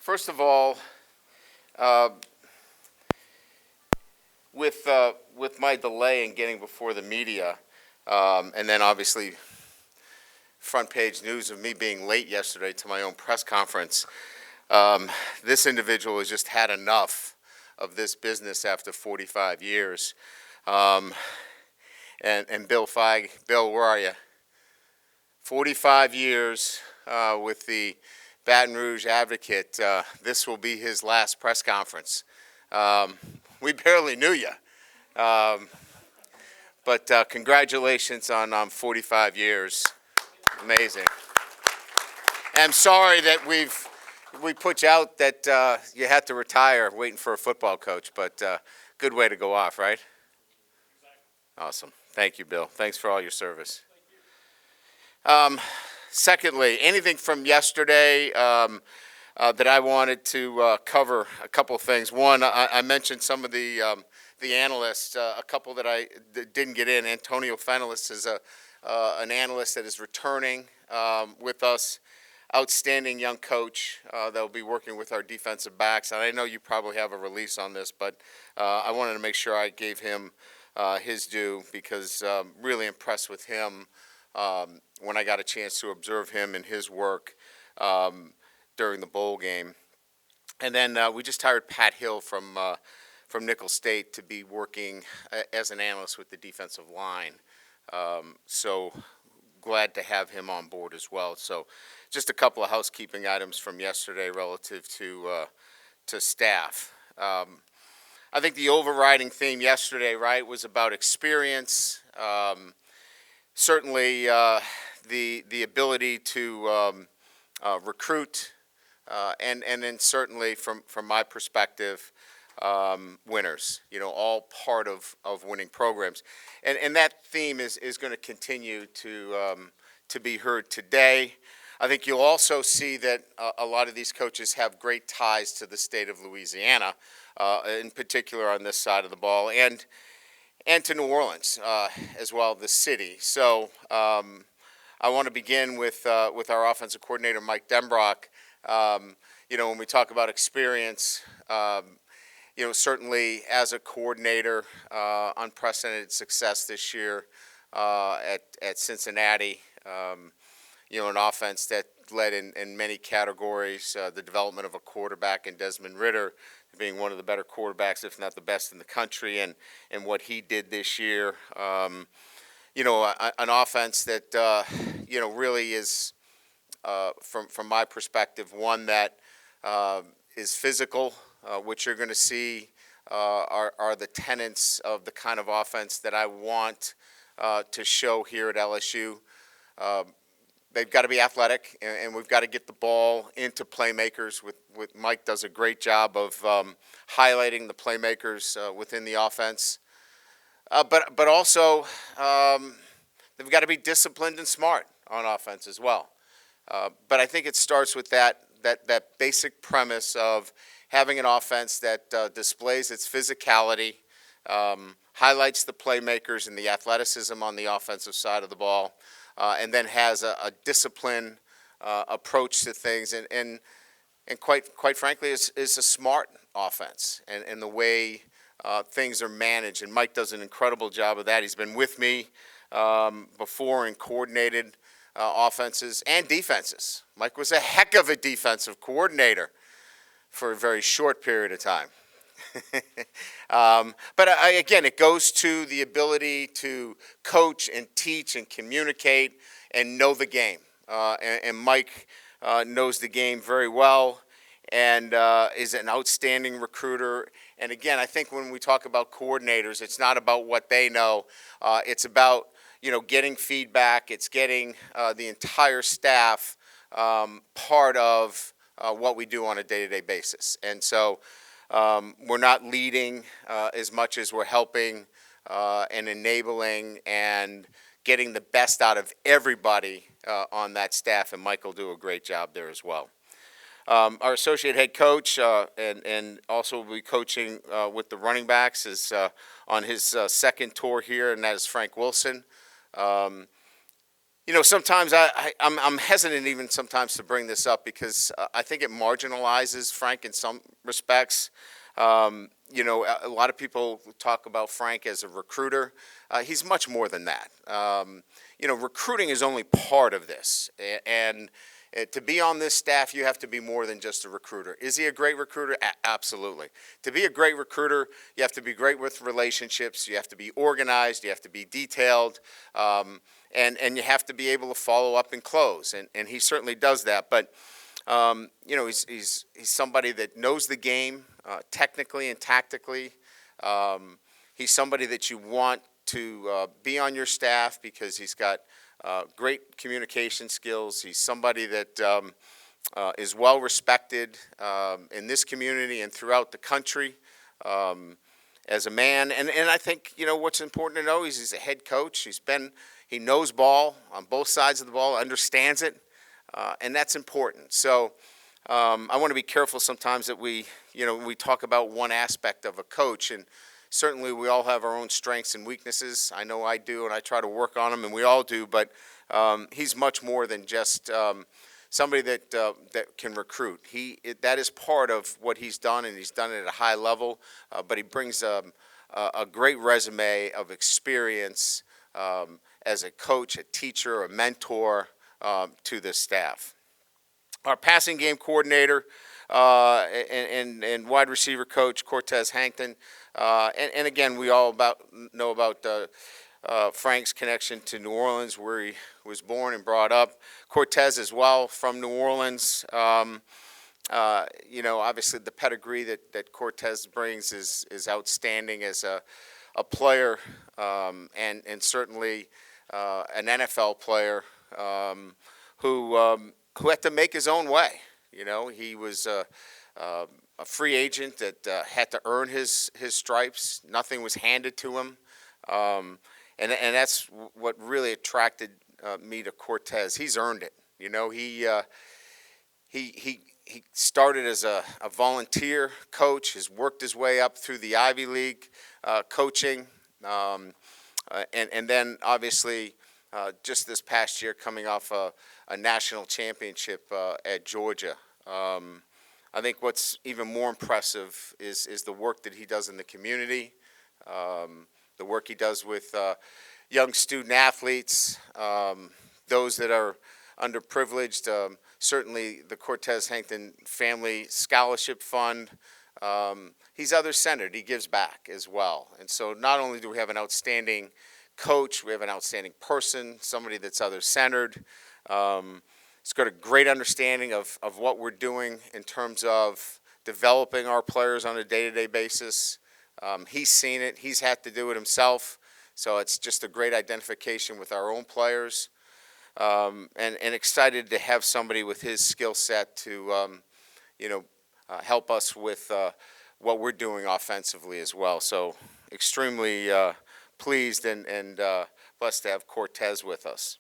First of all, with my delay in getting before the media, and then obviously front page news of me being late yesterday to my own press conference, this individual has just had enough of this business after 45 years. And Bill Feig, Bill, where are you? 45 years with the Baton Rouge Advocate. This will be his last press conference. We barely knew you. But congratulations on 45 years. Amazing. I'm sorry that we put you out that you had to retire waiting for a football coach, but good way to go off, right? Awesome. Thank you, Bill. Thanks for all your service. Secondly, anything from yesterday that I wanted to cover? A couple of things. One, I mentioned some of the analysts. A couple that I didn't get in. Antonio Fennelis is an analyst that is returning with us. Outstanding young coach that will be working with our defensive backs. And I know you probably have a release on this, but I wanted to make sure I gave him his due because really impressed with him when I got a chance to observe him and his work during the bowl game. And then we just hired Pat Hill from Nicholls State to be working as an analyst with the defensive line. So glad to have him on board as well. So just a couple of housekeeping items from yesterday relative to staff. I think the overriding theme yesterday, right, was about experience. Certainly the ability to recruit, and then certainly from my perspective, winners. You know, all part of winning programs, and that theme is going to continue to be heard today. I think you'll also see that a lot of these coaches have great ties to the state of Louisiana, in particular on this side of the ball, and to New Orleans as well, the city. So I want to begin with our offensive coordinator, Mike Dembrock. You know, when we talk about experience, you know, certainly as a coordinator, unprecedented success this year at Cincinnati. You know, an offense that led in many categories, the development of a quarterback in Desmond Ridder, being one of the better quarterbacks, if not the best in the country, and what he did this year. You know, an offense that, you know, really is, from my perspective, one that is physical, which you're going to see are the tenets of the kind of offense that I want to show here at LSU. They've got to be athletic, and we've got to get the ball into playmakers. With Mike does a great job of highlighting the playmakers within the offense. But also, they've got to be disciplined and smart on offense as well. But I think it starts with that basic premise of having an offense that displays its physicality, highlights the playmakers and the athleticism on the offensive side of the ball, and then has a disciplined approach to things, and quite frankly, is a smart offense, and the way things are managed. And Mike does an incredible job of that. He's been with me before and coordinated offenses and defenses. Mike was a heck of a defensive coordinator for a very short period of time. But again, it goes to the ability to coach and teach and communicate and know the game. And Mike knows the game very well and is an outstanding recruiter. And again, I think when we talk about coordinators, it's not about what they know. It's about, you know, getting feedback. It's getting the entire staff part of what we do on a day-to-day basis. And so we're not leading as much as we're helping and enabling and getting the best out of everybody on that staff, and Mike will do a great job there as well. Our associate head coach and also will be coaching with the running backs is on his second tour here, and that is Frank Wilson. Sometimes I'm hesitant even sometimes to bring this up because I think it marginalizes Frank in some respects. A lot of people talk about Frank as a recruiter. He's much more than that. Recruiting is only part of this. And to be on this staff, you have to be more than just a recruiter. Is he a great recruiter? Absolutely. To be a great recruiter, you have to be great with relationships. You have to be organized. You have to be detailed. And you have to be able to follow up and close. And he certainly does that. But, he's somebody that knows the game technically and tactically. He's somebody that you want to be on your staff because he's got great communication skills. He's somebody that is well respected in this community and throughout the country as a man. And I think, what's important to know is he's a head coach. He knows ball on both sides of the ball, understands it, and that's important. So I want to be careful sometimes that we talk about one aspect of a coach, and certainly we all have our own strengths and weaknesses. I know I do, and I try to work on them, and we all do, but he's much more than just somebody that can recruit. That is part of what he's done, and he's done it at a high level, but he brings a great resume of experience as a coach, a teacher, a mentor to the staff. Our passing game coordinator and wide receiver coach, Cortez Hankton. And again, we all know about Frank's connection to New Orleans, where he was born and brought up. Cortez as well, from New Orleans. Obviously the pedigree that Cortez brings is outstanding as a player and certainly an NFL player who had to make his own way. He was a free agent that had to earn his stripes. Nothing was handed to him, and that's what really attracted me to Cortez. He's earned it. He started as a volunteer coach. Has worked his way up through the Ivy League coaching, and then obviously just this past year coming off a national championship at Georgia. I think what's even more impressive is the work that he does in the community, the work he does with young student athletes, those that are underprivileged. Certainly the Cortez Hankton Family Scholarship Fund. He's other-centered. He gives back as well. And so not only do we have an outstanding coach, we have an outstanding person, somebody that's other-centered. He's got a great understanding of what we're doing in terms of developing our players on a day-to-day basis. He's seen it. He's had to do it himself. So it's just a great identification with our own players. And excited to have somebody with his skill set to, help us with what we're doing offensively as well. So extremely pleased and blessed to have Cortez with us.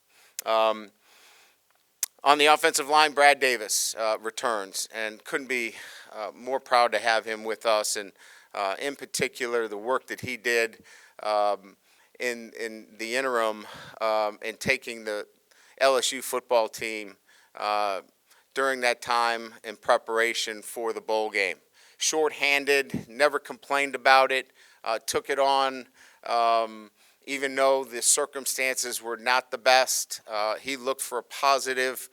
On the offensive line, Brad Davis returns, and couldn't be more proud to have him with us. And in particular, the work that he did in the interim in taking the LSU football team during that time in preparation for the bowl game. Short-handed, never complained about it, took it on. Even though the circumstances were not the best, he looked for a positive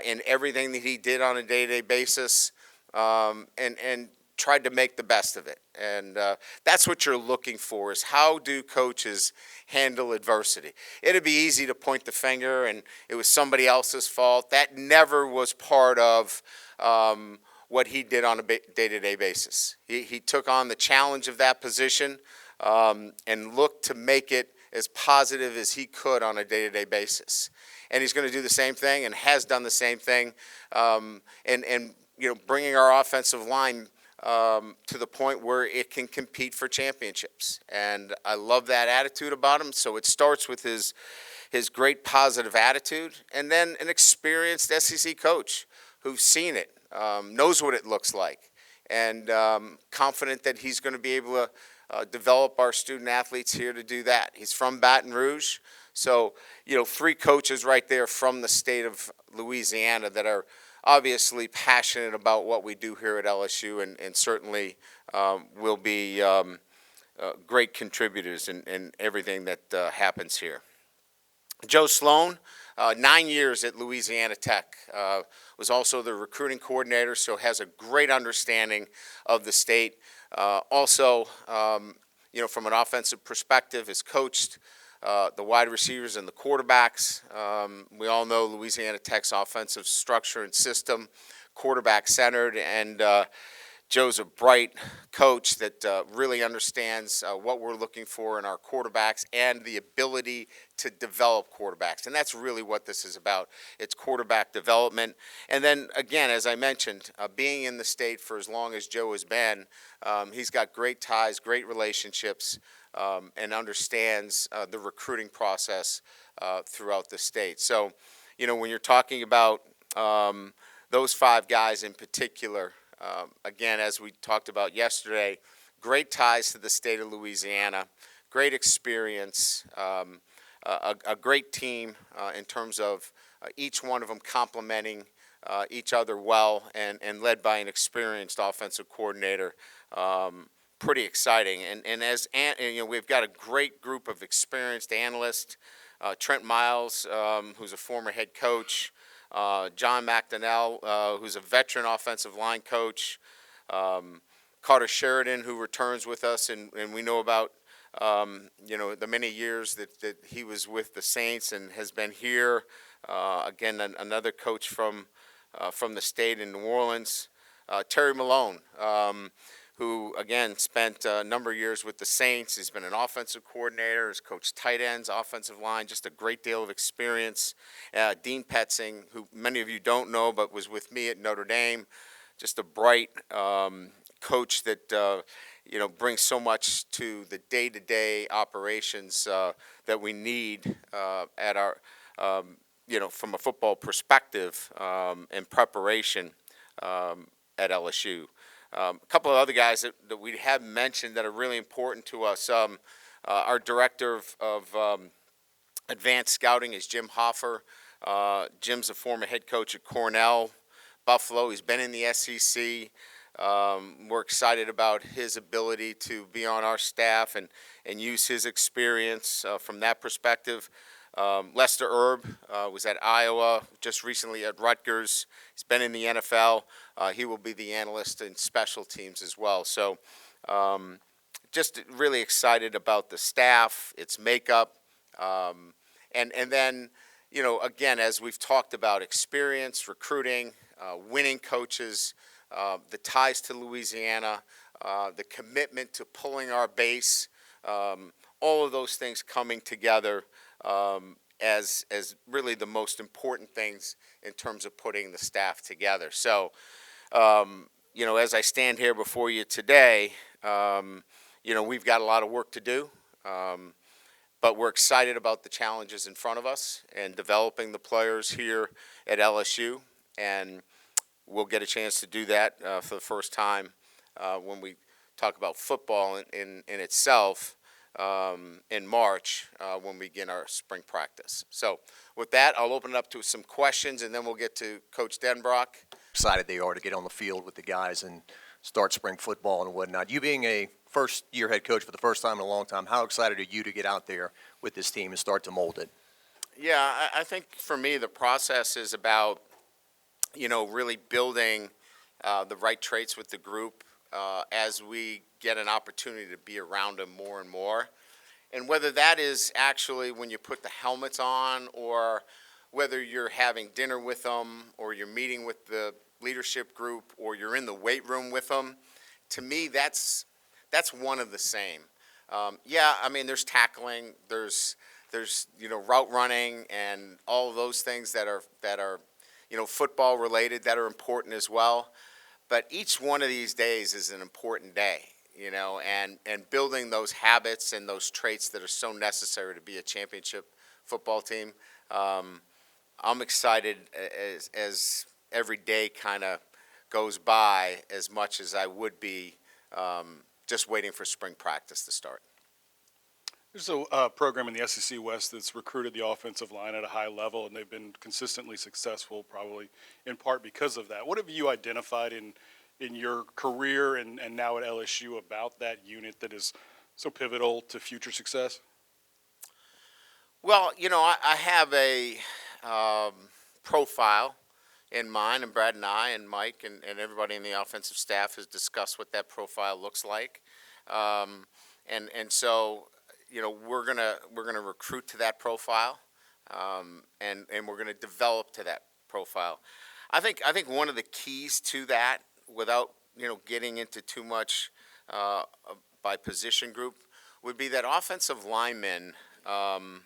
in everything that he did on a day-to-day basis, and tried to make the best of it. And that's what you're looking for, is how do coaches handle adversity? It'd be easy to point the finger and it was somebody else's fault. That never was part of what he did on a day-to-day basis. He took on the challenge of that position and looked to make it as positive as he could on a day-to-day basis. And he's going to do the same thing and has done the same thing, and bringing our offensive line to the point where it can compete for championships. And I love that attitude about him. So it starts with his great positive attitude, and then an experienced SEC coach who's seen it, knows what it looks like, and confident that he's going to be able to develop our student athletes here to do that. He's from Baton Rouge, So, three coaches right there from the state of Louisiana that are obviously passionate about what we do here at LSU, and certainly will be great contributors in everything that happens here. Joe Sloan, 9 years at Louisiana Tech, was also the recruiting coordinator, so has a great understanding of the state. Also, from an offensive perspective, has coached the wide receivers and the quarterbacks. We all know Louisiana Tech's offensive structure and system, quarterback-centered, and Joe's a bright coach that really understands what we're looking for in our quarterbacks and the ability to develop quarterbacks. And that's really what this is about. It's quarterback development. And then, again, as I mentioned, being in the state for as long as Joe has been, he's got great ties, great relationships, and understands the recruiting process throughout the state. So, when you're talking about those five guys in particular, again, as we talked about yesterday, great ties to the state of Louisiana, great experience, a great team in terms of each one of them complementing each other well, and led by an experienced offensive coordinator. Pretty exciting. And we've got a great group of experienced analysts. Trent Miles, who's a former head coach, John McDonnell, who's a veteran offensive line coach, Carter Sheridan, who returns with us, and we know about the many years that he was with the Saints and has been here. Again, another coach from the state in New Orleans. Terry Malone, who, again, spent a number of years with the Saints. He's been an offensive coordinator, has coached tight ends, offensive line, just a great deal of experience. Dean Petzing, who many of you don't know but was with me at Notre Dame, just a bright coach that, brings so much to the day-to-day operations that we need at our, from a football perspective and preparation at LSU. A couple of other guys that we have mentioned that are really important to us. Our director of advanced scouting is Jim Hoffer. Jim's a former head coach at Cornell, Buffalo. He's been in the SEC. We're excited about his ability to be on our staff and use his experience from that perspective. Lester Erb was at Iowa, just recently at Rutgers. He's been in the NFL. He will be the analyst in special teams as well. So just really excited about the staff, its makeup, and then, again, as we've talked about, experience, recruiting, winning coaches, the ties to Louisiana, the commitment to pulling our base, all of those things coming together as really the most important things in terms of putting the staff together. So, as I stand here before you today, we've got a lot of work to do, but we're excited about the challenges in front of us and developing the players here at LSU, and we'll get a chance to do that for the first time when we talk about football in itself. In March when we begin our spring practice. So with that, I'll open it up to some questions, and then we'll get to Coach Dembrock. Excited they are to get on the field with the guys and start spring football and whatnot. You being a first-year head coach for the first time in a long time, how excited are you to get out there with this team and start to mold it? Yeah, I think for me the process is about, really building the right traits with the group as we get an opportunity to be around them more and more. And whether that is actually when you put the helmets on, or whether you're having dinner with them, or you're meeting with the leadership group, or you're in the weight room with them, to me that's one of the same. There's tackling, there's route running, and all of those things that are football related that are important as well. But each one of these days is an important day, and building those habits and those traits that are so necessary to be a championship football team. I'm excited as every day kind of goes by, as much as I would be just waiting for spring practice to start. There's a program in the SEC West that's recruited the offensive line at a high level, and they've been consistently successful, probably in part because of that. What have you identified in your career and now at LSU about that unit that is so pivotal to future success? Well, I have a profile in mind, and Brad and I and Mike and everybody in the offensive staff has discussed what that profile looks like. And so, we're gonna recruit to that profile, and we're gonna develop to that profile. I think one of the keys to that, without getting into too much by position group, would be that offensive linemen can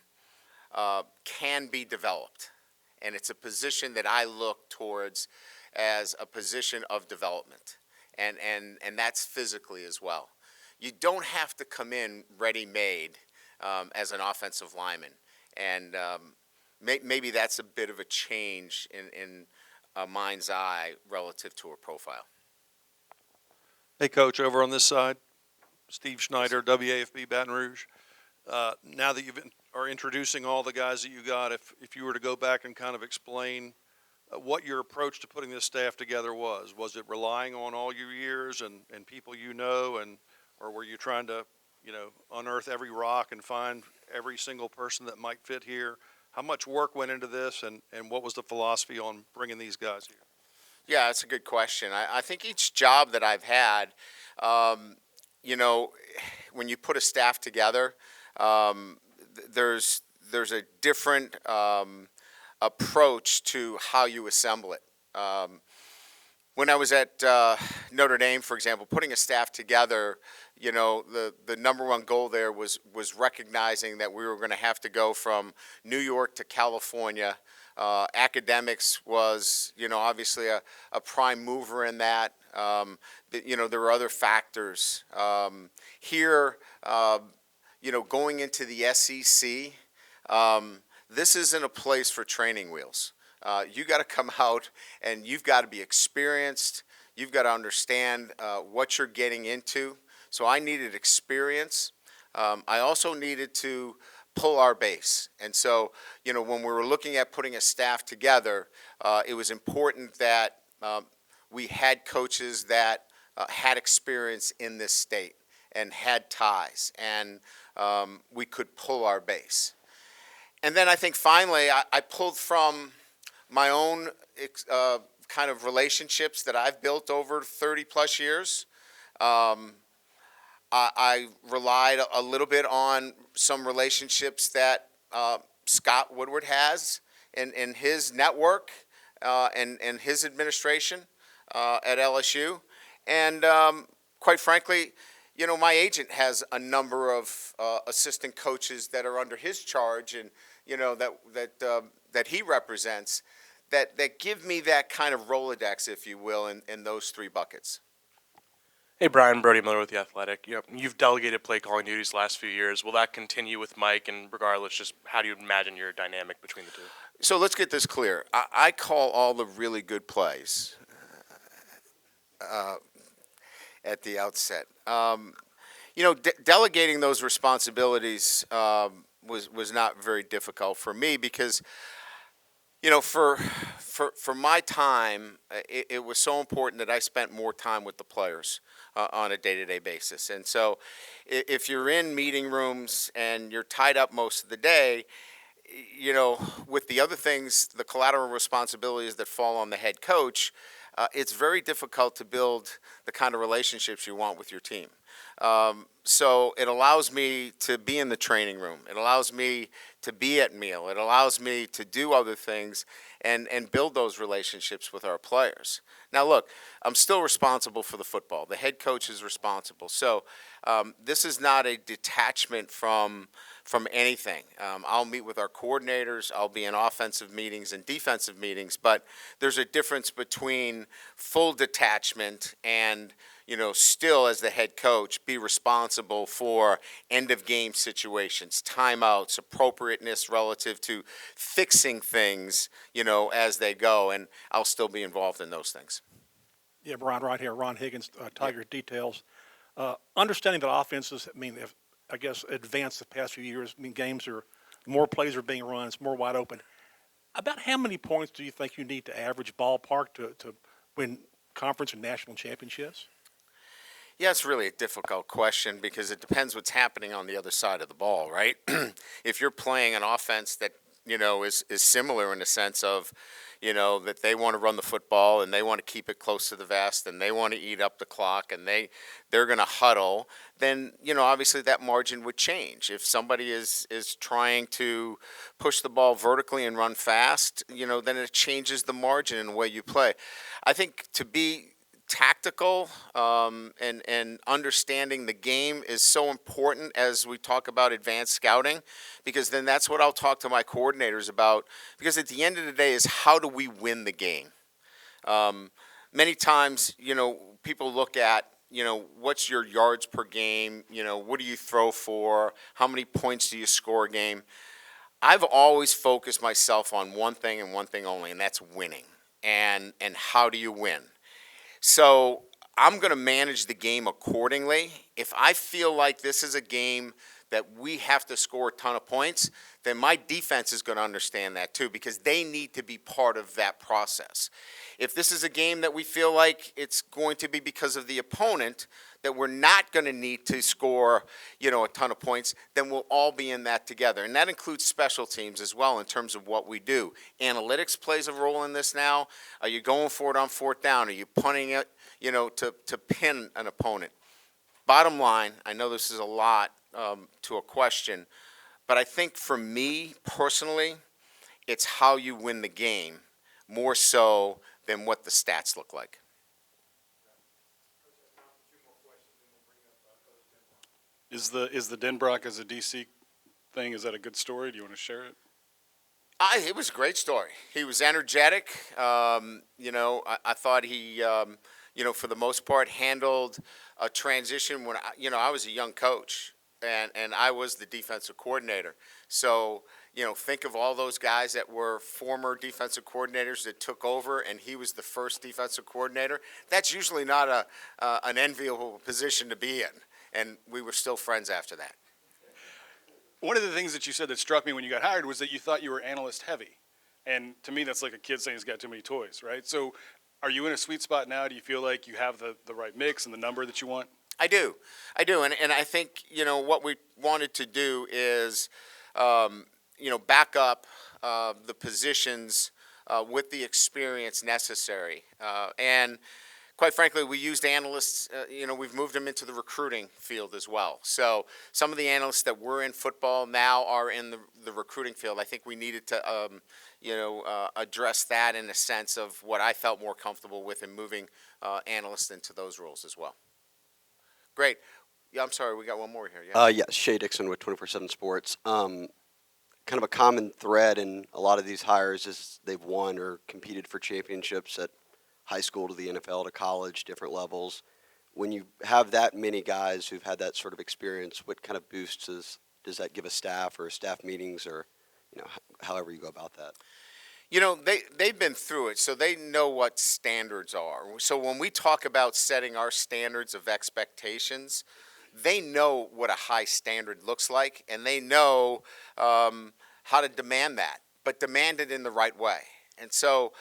be developed, and it's a position that I look towards as a position of development, and that's physically as well. You don't have to come in ready-made as an offensive lineman, and maybe that's a bit of a change in a mind's eye relative to a profile. Hey, Coach, over on this side, Steve Schneider, WAFB Baton Rouge. Now that are introducing all the guys that you got, if you were to go back and kind of explain what your approach to putting this staff together was it relying on all your years and people or were you trying to, unearth every rock and find every single person that might fit here? How much work went into this, and what was the philosophy on bringing these guys here? Yeah, that's a good question. I think each job that I've had, when you put a staff together, there's a different approach to how you assemble it. When I was at Notre Dame, for example, putting a staff together, the number one goal there was recognizing that we were going to have to go from New York to California. Academics was, obviously a prime mover in that. There were other factors. Here, going into the SEC, this isn't a place for training wheels. You got to come out and you've got to be experienced. You've got to understand what you're getting into. So I needed experience. I also needed to pull our base. And so, when we were looking at putting a staff together, it was important that we had coaches that had experience in this state and had ties, and we could pull our base. And then I think finally I pulled from my own kind of relationships that I've built over 30 plus years. I relied a little bit on some relationships that Scott Woodward has in his network and his administration at LSU. And quite frankly, my agent has a number of assistant coaches that are under his charge and, that he represents that give me that kind of Rolodex, if you will, in those three buckets. Hey, Brian, Brody Miller with The Athletic. You've delegated play calling duties the last few years. Will that continue with Mike? And regardless, just how do you imagine your dynamic between the two? So let's get this clear. I call all the really good plays at the outset. Delegating those responsibilities was not very difficult for me because, for my time, it was so important that I spent more time with the players on a day-to-day basis. And so if you're in meeting rooms and you're tied up most of the day, with the other things, the collateral responsibilities that fall on the head coach, it's very difficult to build the kind of relationships you want with your team. So it allows me to be in the training room. It allows me to be at meal. It allows me to do other things and build those relationships with our players. Now, look, I'm still responsible for the football. The head coach is responsible. So this is not a detachment from anything. I'll meet with our coordinators. I'll be in offensive meetings and defensive meetings. But there's a difference between full detachment and still as the head coach, be responsible for end-of-game situations, timeouts, appropriateness relative to fixing things, as they go, and I'll still be involved in those things. Yeah, Brian, right here, Ron Higgins, Tiger Details. Understanding that offenses, I guess, advanced the past few years. I mean, more plays are being run, it's more wide open. About how many points do you think you need to average ballpark to win conference and national championships? Yeah, it's really a difficult question because it depends what's happening on the other side of the ball, right? If you're playing an offense that, is similar in the sense of, that they want to run the football and they want to keep it close to the vest and they want to eat up the clock and they're going to huddle, then, obviously that margin would change. If somebody is trying to push the ball vertically and run fast, then it changes the margin in the way you play. I think to be tactical and understanding the game is so important as we talk about advanced scouting, because then that's what I'll talk to my coordinators about, because at the end of the day is how do we win the game. Many times, people look at, what's your yards per game, what do you throw for, how many points do you score a game. I've always focused myself on one thing and one thing only, and that's winning. And how do you win? So I'm going to manage the game accordingly. If I feel like this is a game that we have to score a ton of points, then my defense is going to understand that too, because they need to be part of that process. If this is a game that we feel like it's going to be because of the opponent, that we're not going to need to score, a ton of points, then we'll all be in that together. And that includes special teams as well in terms of what we do. Analytics plays a role in this now. Are you going for it on fourth down? Are you punting it, to pin an opponent? Bottom line, I know this is a lot to a question, but I think for me personally, it's how you win the game more so than what the stats look like. Is the Dembrock as a DC thing, is that a good story? Do you want to share it? It was a great story. He was energetic. I thought he, for the most part, handled a transition when, I was a young coach and I was the defensive coordinator. So, think of all those guys that were former defensive coordinators that took over and he was the first defensive coordinator. That's usually not an enviable position to be in. And we were still friends after that. One of the things that you said that struck me when you got hired was that you thought you were analyst heavy. And to me, that's like a kid saying he's got too many toys, right? So are you in a sweet spot now? Do you feel like you have the right mix and the number that you want? I do. And I think, what we wanted to do is, back up the positions with the experience necessary. And quite frankly, we used analysts, we've moved them into the recruiting field as well. So some of the analysts that were in football now are in the recruiting field. I think we needed to, address that in a sense of what I felt more comfortable with in moving analysts into those roles as well. Great. Yeah, I'm sorry, we got one more here. Yeah. Yes, Shay Dixon with 24/7 Sports. Kind of a common thread in a lot of these hires is they've won or competed for championships at high school to the NFL to college, different levels. When you have that many guys who've had that sort of experience, what kind of boosts does that give a staff or staff meetings or, however you go about that? They've been through it, so they know what standards are. So when we talk about setting our standards of expectations, they know what a high standard looks like, and they know how to demand that, but demand it in the right way. And so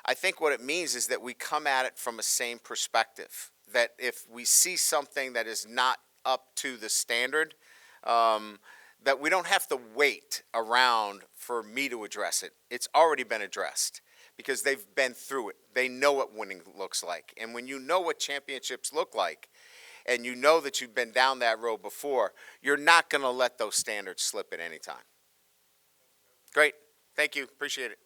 I think what it means is that we come at it from a same perspective, that if we see something that is not up to the standard, that we don't have to wait around for me to address it. It's already been addressed because they've been through it. They know what winning looks like. And when you know what championships look like and you know that you've been down that road before, you're not going to let those standards slip at any time. Great. Thank you. Appreciate it.